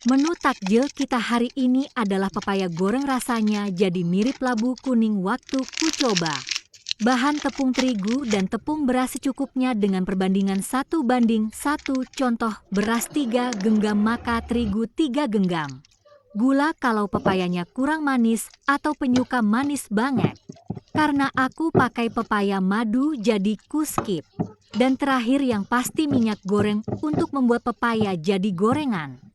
Menu takjil kita hari ini adalah pepaya goreng, rasanya jadi mirip labu kuning waktu ku coba. Bahan tepung terigu dan tepung beras secukupnya dengan perbandingan 1:1. Contoh, beras 3 genggam maka terigu 3 genggam. Gula kalau pepayanya kurang manis atau penyuka manis banget. Karena aku pakai pepaya madu jadi ku skip. Dan terakhir yang pasti minyak goreng untuk membuat pepaya jadi gorengan.